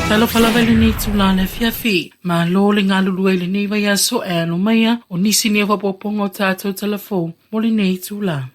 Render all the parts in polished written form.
Tala falawele ni tula le fiafi, ma lo le ngā luluele ni vai aso e alo maia, o nisi ni awa poponga o tātou telefon, moli nei tula.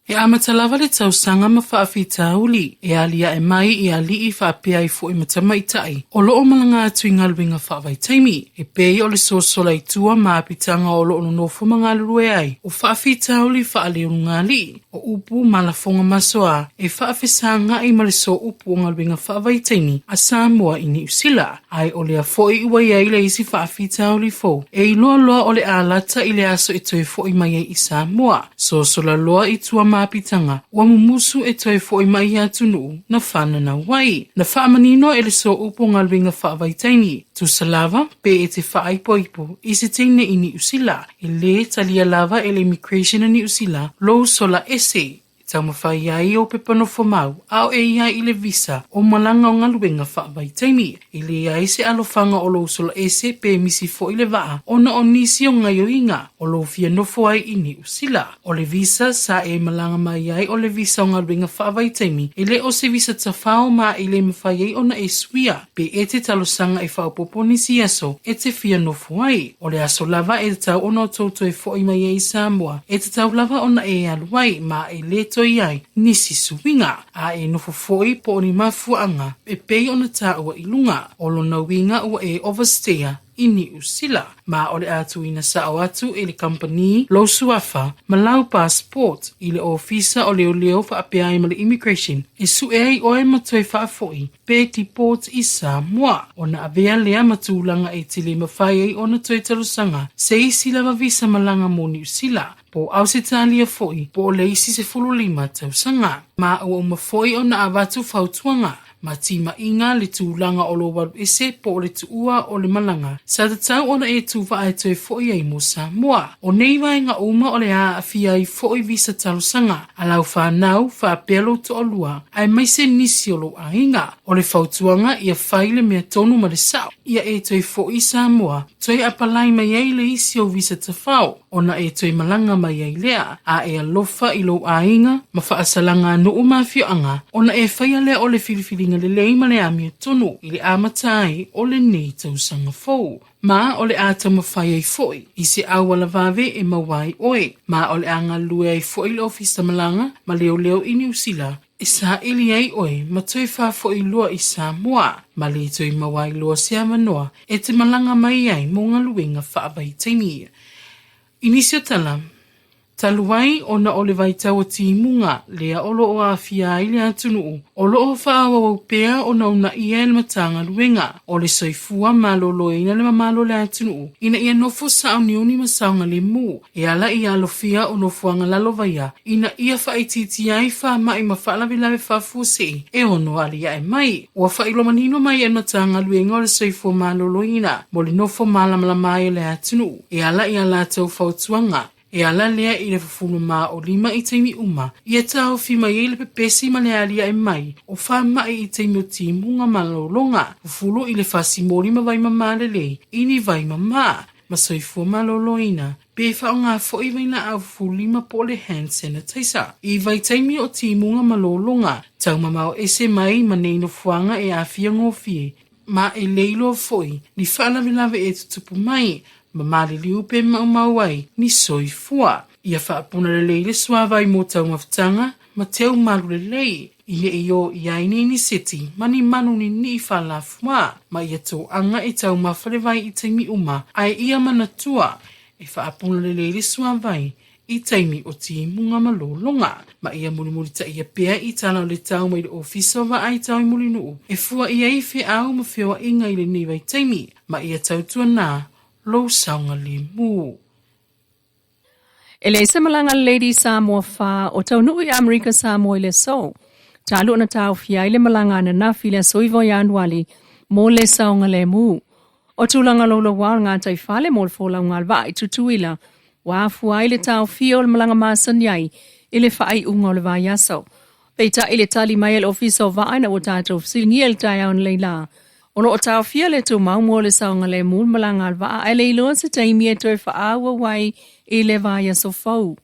E amatalawa le tausanga ma whaafita uli, e alia e mai i ali I whaapea I fo I matama I tai, o loo malanga atu I ngaluinga whaavai taimi, e pei o le sosola I tua ma apitanga o loo nofo mga lulue ai, o whaafita uli whaale ungali, o upu malafonga masoa, e whaafesanga I maleso upu o ngaluinga whaavai taimi, a Samoa I New Zealand, ai o le a foi ua iai le isi whaafita uli fo, e I loa o le alata I le aso I toi fo I mai I Samoa, sosola loa I tua mapitanga wa mumusu e toi foi mai atu nuu na whana na wai. Na whaamanino e le so upo ngaluinga whaavaitaini. Tu salava pe e te whaaipoipo I se teine I New Zealand. E le talia lava e le immigration New Zealand lo sola ese. Tau mawhai ai o pepano whamau, ao e ia I le visa o malanga o ngaluenga whaavaitaimi. I le ai se alofanga o lo sola ese pe misi fo I le waa, ona o nisi o ngaio inga, o lo fia nofo ai I New Zealand. O le visa sa e malanga mai ai o le visa o ngaluenga whaavaitaimi, I le o se visa tawhao ma I le mawhai ai ona e suia, pe e te talosanga e whaopoponi si aso, e te fia nofo ai. O le aso lava e te tau ona o tauto e fo I mai ai Samoa, e te tau lava ona e aluai, ma e le iai nisi suwinga a e nofo foi po ni mafuanga e pei ona ta ua ilunga o lona winga ua e oversteer I New Zealand ma o le atu ina sao atu e le company lo suafa malau passport I le ofisa o leo whaapea ma le immigration e su e ai oe matoi whaafoi pe deport I Samoa o na avea lea matulanga e tili mawhai ai ona toi talusanga se isi lava visa malanga mo New Zealand po au se talia foi po le isi se fululima tausanga ma ua mawhoi o na avatu whautuanga ma tima inga le tūlanga o lo waru ese po le tuua o le malanga. Sa te tau ona e tuwa ai toi foi ai mo Samoa. O nei vai nga uma o le a awhia I foi visa talusanga. Alau whanau, whaapelo to o lua. Ai mai se nisi o lo a inga. O le whautuanga ia whaile mea tonu ma le sao. Ia e toi foi Samoa. Toi apalai mai ai le isi o visa tawhao. Ona e toi malanga mai ai lea. A e alofa I lo a inga. Ma whaasalanga no umafio anga. Ona e whaia lea o le filifili le lei ma le amia tonu I le amatai o le nei tausanga fou. Ma o le ata mawhai ai foi, I se awala vave e mawai oe. Ma o le anga lue ai foi le ofisa malanga, ma leo I New Zealand. E sa ili ai oe, ma toi wha foi lua I Samoa. Ma le toi mawai lua se amanoa, e te malanga mai ai mo ngā luenga whaavai taimi. Inisio tala. Taluai o na ole vai tau o timunga, lea olo o awhia ai le atunuu. Olo o whaawa wau pea o na una ia el matanga luenga. O le soifua malolo ina le mamalo le atunuu. Ina ia nofo sa unioni masaunga le mu. E ala ia alofia o nofuanga lalo vaia. Ina ia whaititi ai wha mai ma whaalawe whafuose. E ono alia e mai. Ua whailo manino mai el matanga luenga o le soifua malolo ina. Mo le nofo malamala mai le atunuu. E ala ia la tau whautuanga. E ala lea I le fufunu maa o lima I teimi uma. Ia tau fima I le pepesi ma le alia e mai. O wha mai I teimi o timunga malolonga. Fufulu I le fasimori ma vai mama lelei. Ini vai mama. Ma soifua maloloina. Pe wha o ngā fo I vaina au fulima po le hand sanitizer. I vai teimi o timunga malolonga. Tau mamao ese mai ma neino fuanga e a fia ngofie. Ma e leilo foi. Ni whaalawe e tutupu mai. Ma mali liupe mauai ni soifua. Ia whaapuna le leile suawai mo tau mawhtanga, ma teo malu le lei. Ile e o iaini ni seti, mani manu ni whalafua. Ma ia tō anga e tau mawhalewai I teimi uma, ai ia manatua. E whaapuna le leile suawai, I teimi o timunga malolonga. Ma ia mulimuli ta ia pea I tala o le tau mai le ofisa wa ai tau I mulinuu. E fua ia I fe au ma whioa inga I le niwai teimi, ma ia tau tua nā. Lo saunga le mu. Ele se malanga lady Samoa fa o tau nui Amerika Samoa le so. Talu na tau fia ile malanga na na fila soivo Ianuari mo le saunga le mu. O tulanga lolo wa ngā tai fale mo le fola ngal va I tutuila. Wa fua ile tau fia o malanga masan yai ile fai unga le va yaso. Peita ile tali mai el ofisa va aina o tato siniel tai on leila. Ono o tau fia le tu mau le saunga le mūl malanga alwa a le ilo se taimi e toi whaawa wai I le vaya so fau.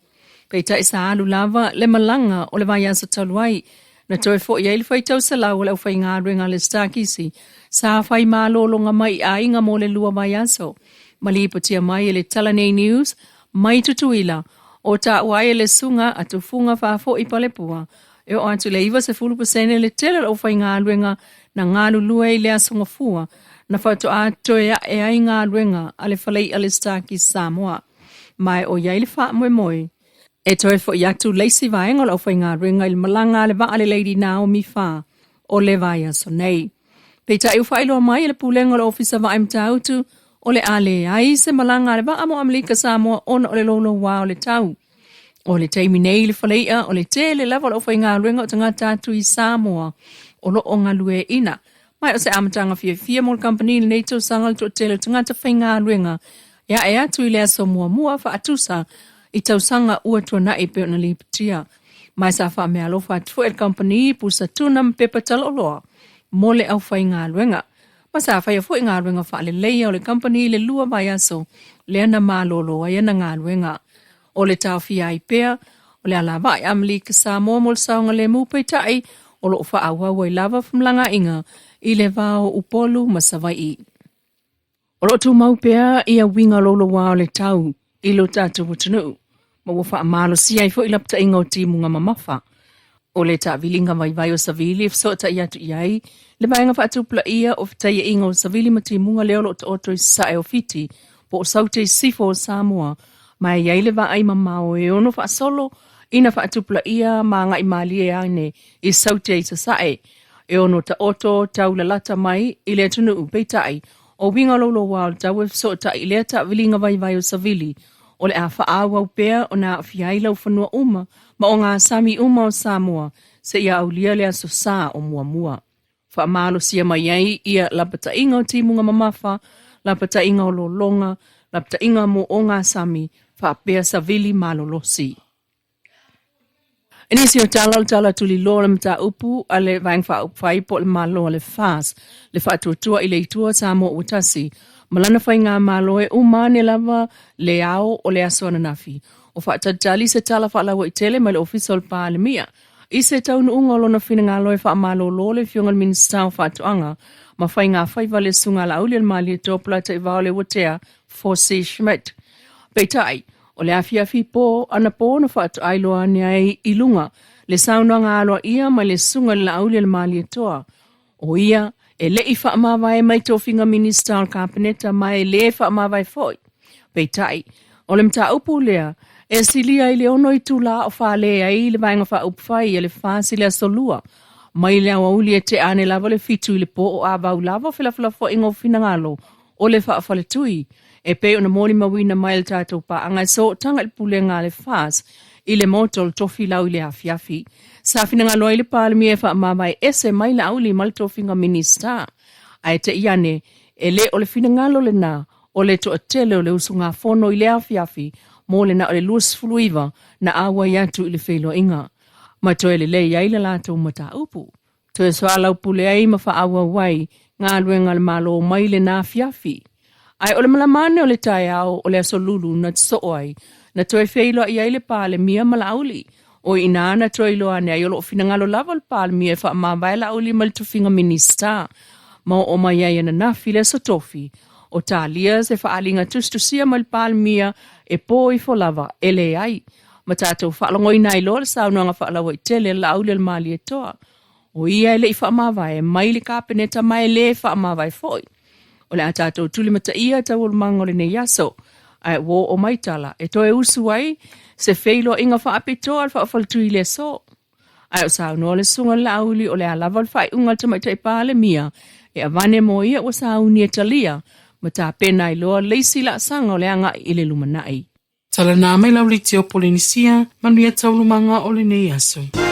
Peita isa alu lava le malanga o le vaya so taluai Na toi fo ia ili whai tau sa lau lau whai ngā ruenga le stakisi, sa whai mālolo ngā mai a inga mo le lua mai aso. Mali ipotia mai le Tala News, mai tutuila, o ta uai le sunga atu funga whafo i palepua. E o atu le iwa se 10% le tele lau whai ngā ruenga na ngā lulua i le asonga fua, na whatu a toea e ai ngā ruenga ale whalei ale stakis Samoa. Mai o iai le wha moe moe. E toi fo iatu leisi vaenga lau whai ngā ruenga il malanga le va ale Lady Naomi wha o le vai aso nei. Peita iu whailoa mai le pulenga le ofisa va im tautu o le ale ai se malanga le va amo Amerika Samoa ona o le lolo wa o le tau. O le teimi nei le whaleia o le te le level o whai ngā ruenga o tanga tatu i Samoa o lo o ngā lue ina. Mai o se amatanga fia mo le company le neito sangal to tele tanga ta whai ngā ruenga. Ia e atu i le aso mua wha atusa i tausanga ua tua na e peo na lipatia. Mai sa wha mea lo wha atu e company pusa tuna mpepa taloloa. Mo le au whai ngā ruenga. Ma sa whai a whai ngā ruenga wha le leia o le company le lua vai aso le ana mālolo a iana ngā ruenga. O le tau fia i pea, o le ala vai Amerika Samoa mo le saunga le mupai tai, o lo wha awawa i lava whamlanga inga i le vao upolu masawai i. O lo tu mau pea ia winga lolo wao le tau i lo tatu watanu. Ma wafa amalo si ai fo i lapta inga o timu nga mamafa. O le ta vilinga vai o savili if so ta iatu iai, le vaenga fa atupla ia o fita ia inga o savili ma timu nga leo lo ta oto i sae o fiti, po o saute i sifo o Samoa, ma iai le va ai mamao e ono fa solo, ina fa atupla ia ma nga i mali e ane i saute i sa sae, e ono ta oto tau la lata mai i le tunu upeitai, o winga lolo wao tau e so ta i le ta vilinga vai o savili, o le a whaawa upea o na fiaila u whanua uma, ma o ngā sami uma o Samoa, se ia au lia lea so sa o mua. Whaamalo sia mai ai ia lapata inga o timunga mamafa, lapata inga o lolonga, lapata inga mo o ngā sami, whaapea savili malolosi. Inisi o tala tuli loa mta upu, ale vaeng wha upwhai po le malo le fas, le whaatuatua i le itua Samoa utasi, malana whai ngā malo e umane lava le ao o le aso ananafi. O whaatadali se tala whaalawa i tele mai le official pa le mia. I se taunu unga o lona whina ngā loe wha malo lo le fionga le minista o whaatuanga, ma whai ngā whaiva le sunga la uli al mali e tōpula te iwao le watea 4C Schmidt. Peitai, o le afiafi po, ana po na whaatu ailoa ni ai ilunga, le sauna ngā aloa ia mai le sunga la uli al mali e toa. O ia, e le i whaamawai mai tōwhinga minista al kāpeneta mai le whaamawai foi. Peitai, o le mta upu lea, e silia i le ono i tula o whale ai le vaenga wha upwhai e le whasi le asolua. Mai le awa uli e te ane lava le fitu i le po o awau lava whilawhila fo ingo finangalo o le wha whale tui. E pe o na mōni mawina mai le tātou pa angai so tanga i pule ngā le whas i le motol tofi lau i le afiafi. Sa finangalo i le pālemi e wha mamai ese mai la uli mal tofinga minista. Ai te iane e le o le finangalo le nā o le to atele o le usunga fono i le afiafi mo le na o le luas fuluiva na awa yatu i le whelo inga. Ma toe le lei ai le lātou mata upu. Toe soa lau pule ai ma wha awa wai ngā luenga le malo mai le nā fiafi. Ai o le malamane o le tai au o le asolulu na tso ai na toe wheilo i ai le pāle mia malauli. O ina ana toe ilo ane ai o lo finangalo lava le pāle mia wha mawai lauli ma le tuwhinga minista. Ma o mai ai ana nafi le sotofi. O talia se whaalinga tustusia ma le pāle mia e po i lava ele ai. Ma tātou whaalongoi nai lo le saunoanga whaalawa i tele la aule le mali e toa. O ia ele i whaamawai e mai le kāpeneta mai le whaamawai foi. O le a tātou tuli mata ia tau o le mangole ne yaso. Ai wo o mai tala e toe usu ai se feilo inga whaapetoa al whaafaltui le so. Ai o saunoa le sunga la auli o le alawa le whai unga tamai tai pāle mia e avane mo ia o sauni e talia ma tā pena i loa leisi la sanga o le anga i le lumanai. Tala nā mai lau li te o Polynesia, manuia taulumanga o le nei aso.